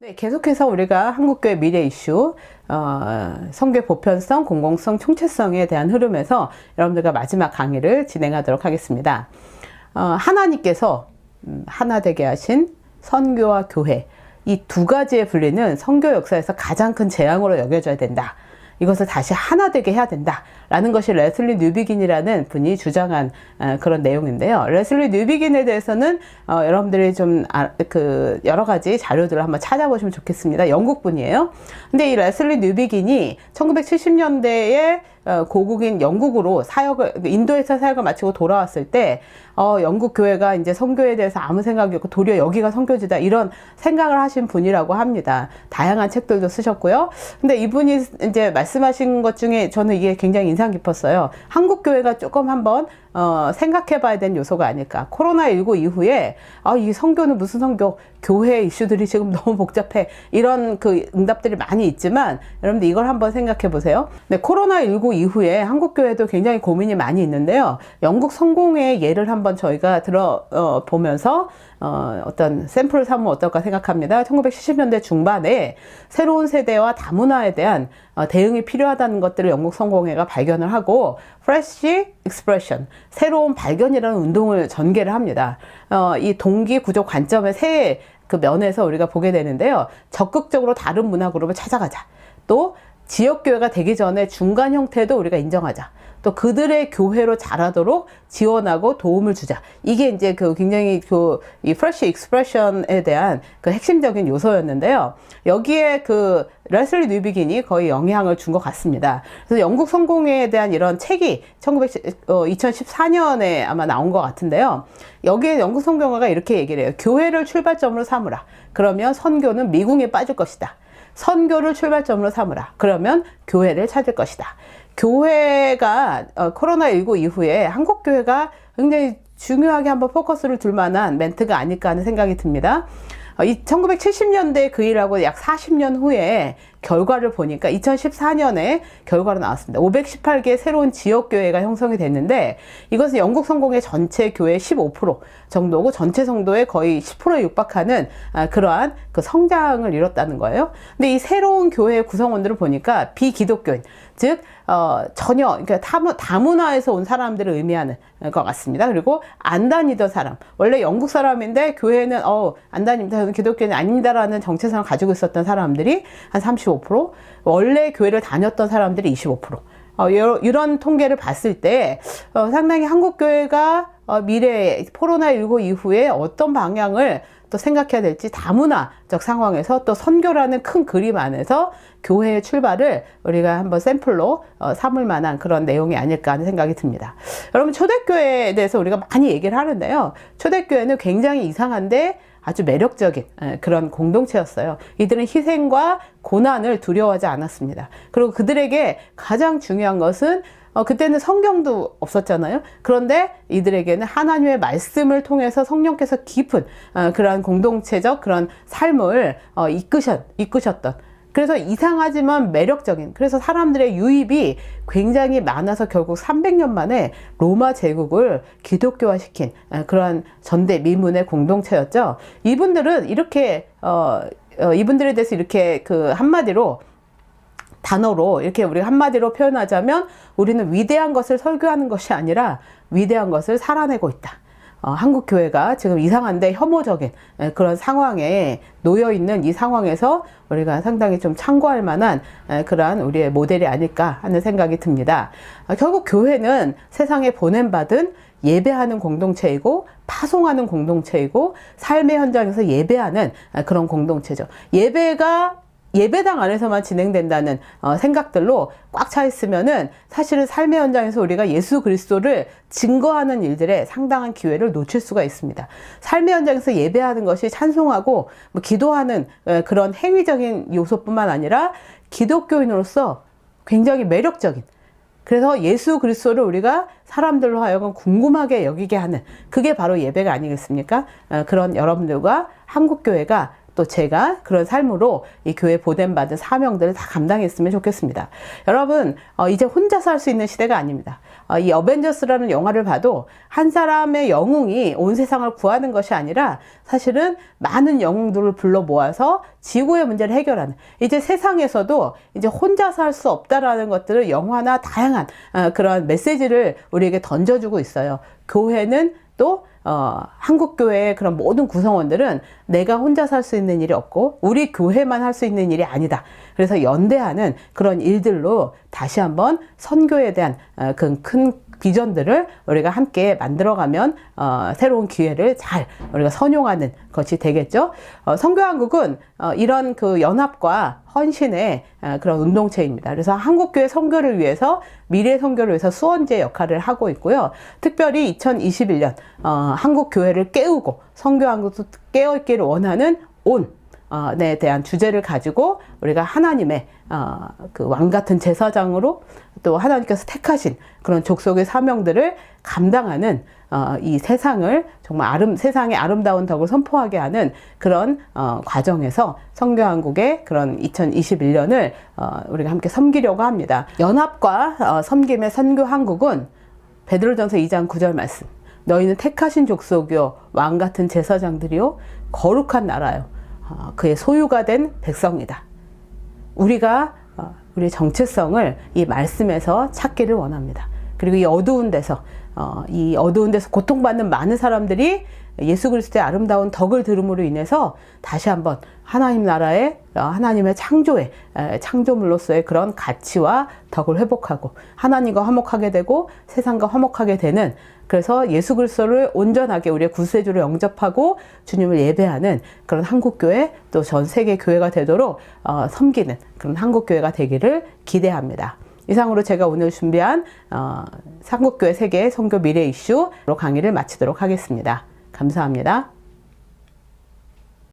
네, 계속해서 우리가 한국교회 미래 이슈, 선교 보편성, 공공성, 총체성에 대한 흐름에서 여러분들과 마지막 강의를 진행하도록 하겠습니다. 하나님께서 하나 되게 하신 선교와 교회, 이 두 가지에 불리는 선교 역사에서 가장 큰 재앙으로 여겨져야 된다. 이것을 다시 하나 되게 해야 된다 라는 것이 레슬리 뉴비긴이라는 분이 주장한 그런 내용인데요. 레슬리 뉴비긴에 대해서는 여러분들이 좀 여러 가지 자료들을 한번 찾아보시면 좋겠습니다. 영국 분이에요. 근데 이 레슬리 뉴비긴이 1970년대에 고국인 영국으로 인도에서 사역을 마치고 돌아왔을 때 영국 교회가 이제 선교에 대해서 아무 생각이 없고 도리어 여기가 선교지다 이런 생각을 하신 분이라고 합니다. 다양한 책들도 쓰셨고요. 근데 이분이 이제 말씀하신 것 중에 저는 이게 굉장히 인상 깊었어요. 한국 교회가 조금 한번 생각해 봐야 되는 요소가 아닐까. 코로나19 이후에 이 선교는 무슨 선교, 교회 이슈들이 지금 너무 복잡해 이런 그 응답들이 많이 있지만 여러분들 이걸 한번 생각해 보세요. 네, 코로나19 이후에 한국 교회도 굉장히 고민이 많이 있는데요. 영국 성공의 예를 한번 저희가 보면서 어떤 샘플을 삼으면 어떨까 생각합니다. 1970년대 중반에 새로운 세대와 다문화에 대한 대응이 필요하다는 것들을 영국 성공회가 발견을 하고 Fresh Expression, 새로운 발견이라는 운동을 전개를 합니다. 이 동기 구조 관점의 새 그 면에서 우리가 보게 되는데요. 적극적으로 다른 문화 그룹을 찾아가자. 또 지역교회가 되기 전에 중간 형태도 우리가 인정하자. 또 그들의 교회로 자라도록 지원하고 도움을 주자. 이게 이제 굉장히 이 Fresh Expression에 대한 그 핵심적인 요소였는데요. 여기에 레슬리 뉴비긴이 거의 영향을 준 것 같습니다. 그래서 영국 성공회에 대한 이런 책이 2014년에 아마 나온 것 같은데요. 여기에 영국 성공회가 이렇게 얘기를 해요. 교회를 출발점으로 삼으라. 그러면 선교는 미궁에 빠질 것이다. 선교를 출발점으로 삼으라. 그러면 교회를 찾을 것이다. 교회가 코로나19 이후에 한국 교회가 굉장히 중요하게 한번 포커스를 둘 만한 멘트가 아닐까 하는 생각이 듭니다. 1970년대 그 일하고 약 40년 후에 결과를 보니까 2014년에 결과로 나왔습니다. 518개의 새로운 지역교회가 형성이 됐는데 이것은 영국 성공의 전체 교회 15% 정도고 전체 성도의 거의 10%에 육박하는 그러한 그 성장을 이뤘다는 거예요. 근데 이 새로운 교회의 구성원들을 보니까 비기독교인, 즉 전혀 그러니까 다문화에서 온 사람들을 의미하는 것 같습니다. 그리고 안 다니던 사람, 원래 영국 사람인데 교회는 안 다닙니다, 저는 기독교인이 아닙니다라는 정체성을 가지고 있었던 사람들이 한 35%, 원래 교회를 다녔던 사람들이 25%. 이런 통계를 봤을 때 상당히 한국 교회가 미래에 코로나19 이후에 어떤 방향을 또 생각해야 될지 다문화적 상황에서 또 선교라는 큰 그림 안에서 교회의 출발을 우리가 한번 샘플로 삼을 만한 그런 내용이 아닐까 하는 생각이 듭니다. 여러분, 초대교회에 대해서 우리가 많이 얘기를 하는데요. 초대교회는 굉장히 이상한데 아주 매력적인 그런 공동체였어요. 이들은 희생과 고난을 두려워하지 않았습니다. 그리고 그들에게 가장 중요한 것은 그때는 성경도 없었잖아요. 그런데 이들에게는 하나님의 말씀을 통해서 성령께서 깊은 그런 공동체적 그런 삶을 이끄셨던, 그래서 이상하지만 매력적인, 그래서 사람들의 유입이 굉장히 많아서 결국 300년 만에 로마 제국을 기독교화시킨 그러한 전대미문의 공동체였죠. 이분들은 이렇게 이분들에 대해서 이렇게 단어로 이렇게 우리가 한마디로 표현하자면 우리는 위대한 것을 설교하는 것이 아니라 위대한 것을 살아내고 있다. 한국 교회가 지금 이상한데 혐오적인 그런 상황에 놓여 있는 이 상황에서 우리가 상당히 좀 참고할 만한 그러한 우리의 모델이 아닐까 하는 생각이 듭니다. 결국 교회는 세상에 보냄받은 예배하는 공동체이고 파송하는 공동체이고 삶의 현장에서 예배하는 그런 공동체죠. 예배가 예배당 안에서만 진행된다는 생각들로 꽉 차 있으면은 사실은 삶의 현장에서 우리가 예수 그리스도를 증거하는 일들에 상당한 기회를 놓칠 수가 있습니다. 삶의 현장에서 예배하는 것이 찬송하고 기도하는 그런 행위적인 요소뿐만 아니라 기독교인으로서 굉장히 매력적인, 그래서 예수 그리스도를 우리가 사람들로 하여금 궁금하게 여기게 하는, 그게 바로 예배가 아니겠습니까? 그런 여러분들과 한국교회가 또 제가 그런 삶으로 이 교회 보냄받은 사명들을 다 감당했으면 좋겠습니다. 여러분, 이제 혼자서 할 수 있는 시대가 아닙니다. 이 어벤져스라는 영화를 봐도 한 사람의 영웅이 온 세상을 구하는 것이 아니라 사실은 많은 영웅들을 불러 모아서 지구의 문제를 해결하는, 이제 세상에서도 이제 혼자서 할 수 없다라는 것들을 영화나 다양한 그런 메시지를 우리에게 던져주고 있어요. 교회는 또 한국교회의 그런 모든 구성원들은 내가 혼자서 할 수 있는 일이 없고 우리 교회만 할 수 있는 일이 아니다. 그래서 연대하는 그런 일들로 다시 한번 선교에 대한 그 큰 비전들을 우리가 함께 만들어가면 새로운 기회를 잘 우리가 선용하는 것이 되겠죠. 선교한국은 이런 그 연합과 헌신의 그런 운동체입니다. 그래서 한국교회 선교를 위해서, 미래 선교를 위해서 수원제 역할을 하고 있고요. 특별히 2021년 한국교회를 깨우고 선교한국도 깨어있기를 원하는 에 대한 주제를 가지고 우리가 하나님의 그 왕같은 제사장으로 또 하나님께서 택하신 그런 족속의 사명들을 감당하는 이 세상을 정말 세상의 아름다운 덕을 선포하게 하는 그런 과정에서 선교한국의 그런 2021년을 우리가 함께 섬기려고 합니다. 연합과 섬김의 선교한국은 베드로전서 2장 9절 말씀, 너희는 택하신 족속이요 왕같은 제사장들이요 거룩한 나라요 그의 소유가 된 백성이다. 우리가 우리의 정체성을 이 말씀에서 찾기를 원합니다. 그리고 이 어두운 데서 고통받는 많은 사람들이 예수 그리스도의 아름다운 덕을 들음으로 인해서 다시 한번 하나님 나라의 하나님의 창조물로서의 그런 가치와 덕을 회복하고 하나님과 화목하게 되고 세상과 화목하게 되는, 그래서 예수 그리스도를 온전하게 우리의 구세주로 영접하고 주님을 예배하는 그런 한국교회, 또 전 세계 교회가 되도록 섬기는 그런 한국교회가 되기를 기대합니다. 이상으로 제가 오늘 준비한 한국교회 세계 선교 미래 이슈로 강의를 마치도록 하겠습니다. 감사합니다.